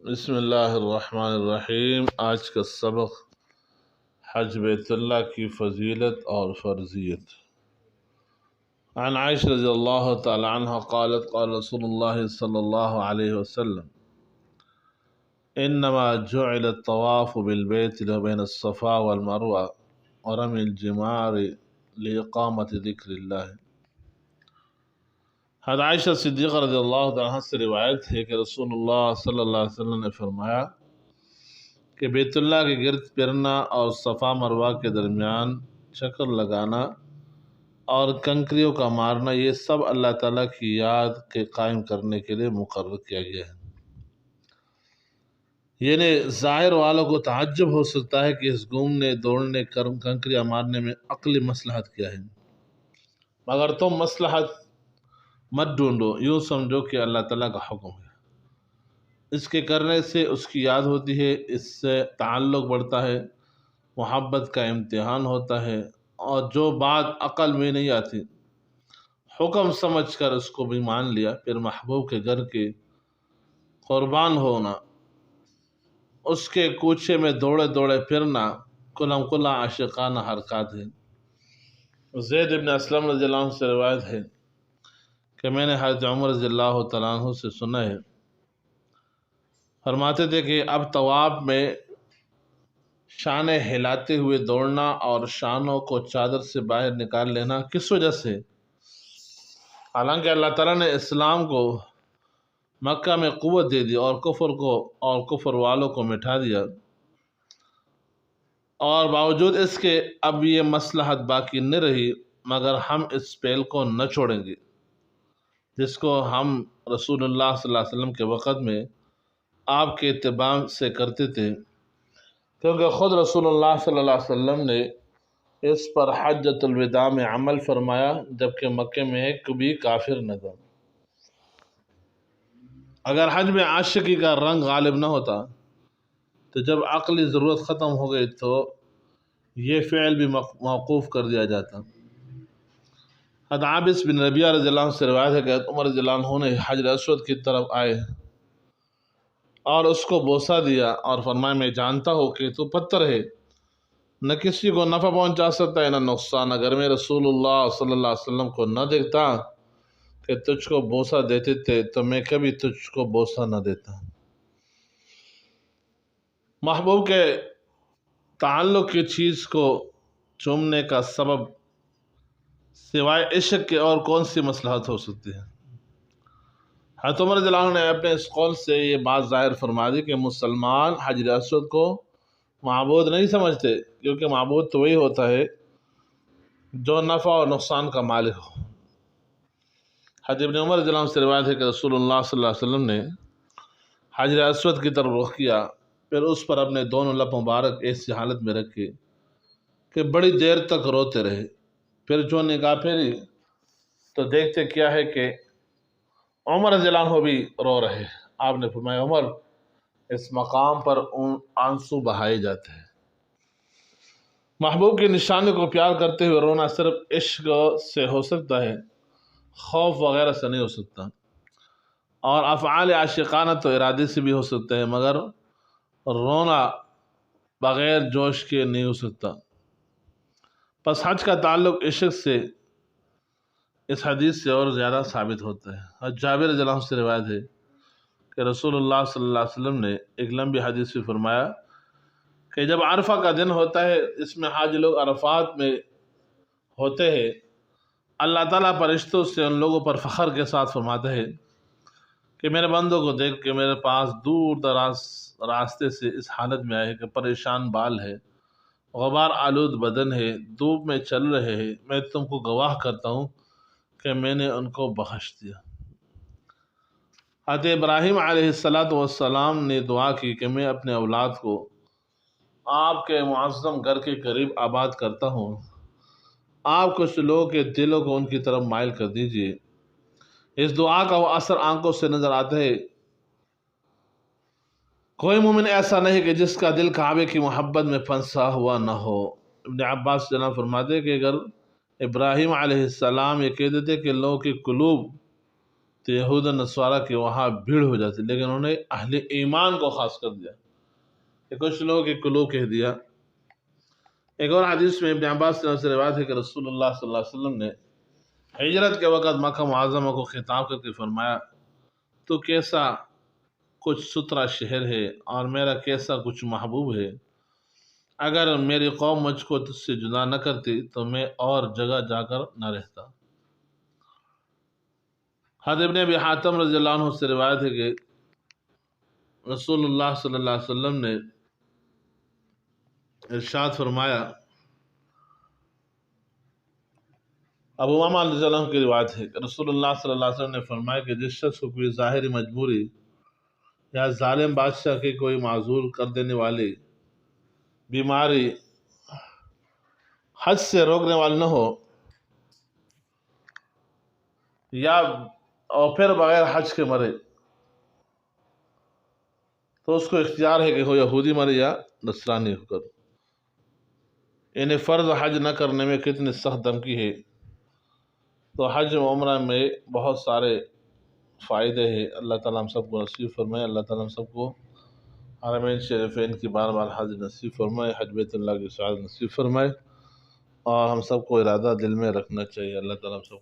بسم اللہ الرحمن الرحیم۔ آج کا سبق حج بیت اللہ کی فضیلت اور فرضیت۔ عن عائشہ رضی اللہ تعالی عنہ قالت قال رسول اللہ صلی اللہ علیہ وسلم انما جعل الطواف بالبیت بین الصفا والمروہ ورمی الجمار لإقامت ذکر اللہ۔ حضرت عائشہ صدیقہ رضی اللہ تعالی عنہ سے روایت ہے کہ رسول اللہ صلی اللہ علیہ وسلم نے فرمایا کہ بیت اللہ کے گرد پھرنا اور صفا مروہ کے درمیان چکر لگانا اور کنکریوں کا مارنا یہ سب اللہ تعالیٰ کی یاد کے قائم کرنے کے لیے مقرر کیا گیا ہے۔ یعنی ظاہر والوں کو تعجب ہو سکتا ہے کہ اس گھومنے دوڑنے کنکریاں مارنے میں عقلی مصلحت کیا ہے، مگر تم مصلحت مت ڈھونڈو، یوں سمجھو کہ اللہ تعالیٰ کا حکم ہے۔ اس کے کرنے سے اس کی یاد ہوتی ہے، اس سے تعلق بڑھتا ہے، محبت کا امتحان ہوتا ہے، اور جو بات عقل میں نہیں آتی حکم سمجھ کر اس کو بھی مان لیا، پھر محبوب کے گھر کے قربان ہونا، اس کے کوچے میں دوڑے دوڑے پھرنا کلم کلا عاشقانہ حرکات ہے۔ زید بن اسلم رضی اللہ عنہ سے روایت ہے کہ میں نے حضرت عمر رضی اللہ تعالیٰ عنہ سے سنا ہے، فرماتے تھے کہ اب طواف میں شانیں ہلاتے ہوئے دوڑنا اور شانوں کو چادر سے باہر نکال لینا کس وجہ سے؟ حالانکہ اللہ تعالیٰ نے اسلام کو مکہ میں قوت دے دی اور کفر والوں کو مٹا دیا، اور باوجود اس کے اب یہ مصلحت باقی نہ رہی مگر ہم اس پہل کو نہ چھوڑیں گے جس کو ہم رسول اللہ صلی اللہ علیہ وسلم کے وقت میں آپ کے اتباع سے کرتے تھے، کیونکہ خود رسول اللہ صلی اللہ علیہ وسلم نے اس پر حجۃ الوداع میں عمل فرمایا جبکہ مکے میں ایک بھی کافر نہ تھا۔ اگر حج میں عاشقی کا رنگ غالب نہ ہوتا تو جب عقلی ضرورت ختم ہو گئی تو یہ فعل بھی موقوف کر دیا جاتا۔ حضرت عابس بن ربیہ رضی اللہ عنہ سے روایت ہے کہ عمر رضی اللہ عنہ نے حجر اسود کی طرف آئے اور اس کو بوسہ دیا اور فرمایا میں جانتا ہوں کہ تو پتھر ہے، نہ کسی کو نفع پہنچا سکتا ہے نہ نقصان، اگر میں رسول اللہ صلی اللہ علیہ وسلم کو نہ دیکھتا کہ تجھ کو بوسہ دیتے تھے تو میں کبھی تجھ کو بوسہ نہ دیتا۔ محبوب کے تعلق کی چیز کو چومنے کا سبب سوائے عشق کے اور کون سی مصلحت ہو سکتی ہے؟ حضرت عمر رضی اللہ عنہ نے اپنے اس قول سے یہ بات ظاہر فرما دی کہ مسلمان حجر اسود کو معبود نہیں سمجھتے، کیونکہ معبود تو وہی ہوتا ہے جو نفع اور نقصان کا مالک ہو۔ حضرت ابن عمر رضی اللہ عنہ سے روایت ہے کہ رسول اللہ صلی اللہ علیہ وسلم نے حجر اسود کی طرف رخ کیا، پھر اس پر اپنے دونوں لب مبارک ایسی حالت میں رکھے کہ بڑی دیر تک روتے رہے، پھر جو نگاہ پھیری تو دیکھتے کیا ہے کہ عمر رضی اللہ عنہ بھی رو رہے۔ آپ نے فرمایا عمر، اس مقام پر آنسو بہائے جاتے ہیں۔ محبوب کی نشانی کو پیار کرتے ہوئے رونا صرف عشق سے ہو سکتا ہے، خوف وغیرہ سے نہیں ہو سکتا، اور افعال عاشقانہ تو ارادے سے بھی ہو سکتے ہیں مگر رونا بغیر جوش کے نہیں ہو سکتا۔ پس حج کا تعلق عشق سے اس حدیث سے اور زیادہ ثابت ہوتا ہے۔ حضرت جابر رضی اللہ عنہ سے روایت ہے کہ رسول اللہ صلی اللہ علیہ وسلم نے ایک لمبی حدیث میں فرمایا کہ جب عرفہ کا دن ہوتا ہے، اس میں حاج لوگ عرفات میں ہوتے ہیں، اللہ تعالیٰ فرشتوں سے ان لوگوں پر فخر کے ساتھ فرماتا ہے کہ میرے بندوں کو دیکھ کے میرے پاس دور دراز راستے سے اس حالت میں آئے کہ پریشان بال ہے، غبار آلود بدن ہے، دھوپ میں چل رہے ہیں، میں تم کو گواہ کرتا ہوں کہ میں نے ان کو بخش دیا۔ حضرت ابراہیم علیہ السلام نے دعا کی کہ میں اپنے اولاد کو آپ کے معظم گھر کے قریب آباد کرتا ہوں، آپ کچھ لوگوں کے دلوں کو ان کی طرف مائل کر دیجئے۔ اس دعا کا وہ اثر آنکھوں سے نظر آتا ہے۔ کوئی مومن ایسا نہیں کہ جس کا دل کعبے کی محبت میں پھنسا ہوا نہ ہو۔ ابن عباس جناب فرماتے کہ اگر ابراہیم علیہ السلام یہ کہتے تھے کہ لوگوں کے قلوب تو یہود و نصارہ کے وہاں بھیڑ ہو جاتی، لیکن انہوں نے اہل ایمان کو خاص کر دیا کہ کچھ لوگوں کے کلو کہہ دیا۔ ایک اور حدیث میں ابن عباس سے روایت ہے کہ رسول اللہ صلی اللہ علیہ وسلم نے ہجرت کے وقت مکہ معظمہ کو خطاب کر کے فرمایا، تو کیسا کچھ ستھرا شہر ہے اور میرا کیسا کچھ محبوب ہے، اگر میری قوم مجھ کو تجھ سے جدا نہ کرتی تو میں اور جگہ جا کر نہ رہتا۔ حضرت ابن ابی حاتم رضی اللہ عنہ سے روایت ہے کہ رسول اللہ صلی اللہ علیہ وسلم نے ارشاد فرمایا، ابو امامہ رضی اللہ عنہ کی روایت ہے کہ رسول اللہ صلی اللہ علیہ وسلم نے فرمایا کہ جس شخص کو کوئی ظاہری مجبوری یا ظالم بادشاہ کی کوئی معذور کر دینے والی بیماری حج سے روکنے والی نہ ہو، یا اور پھر بغیر حج کے مرے، تو اس کو اختیار ہے کہ ہو یہودی مرے یا نصرانی ہو کر۔ یعنی فرض حج نہ کرنے میں کتنی سخت دھمکی ہے۔ تو حج و عمرہ میں بہت سارے فائدے ہیں، اللہ تعالیٰ ہم سب کو نصیب فرمائے، اللہ تعالیٰ ہم سب کو حرمین شریفین کی بار بار حج نصیب فرمائے، حج بیت اللہ کی سعادت نصیب فرمائے، اور ہم سب کو ارادہ دل میں رکھنا چاہیے۔ اللہ تعالیٰ ہم سب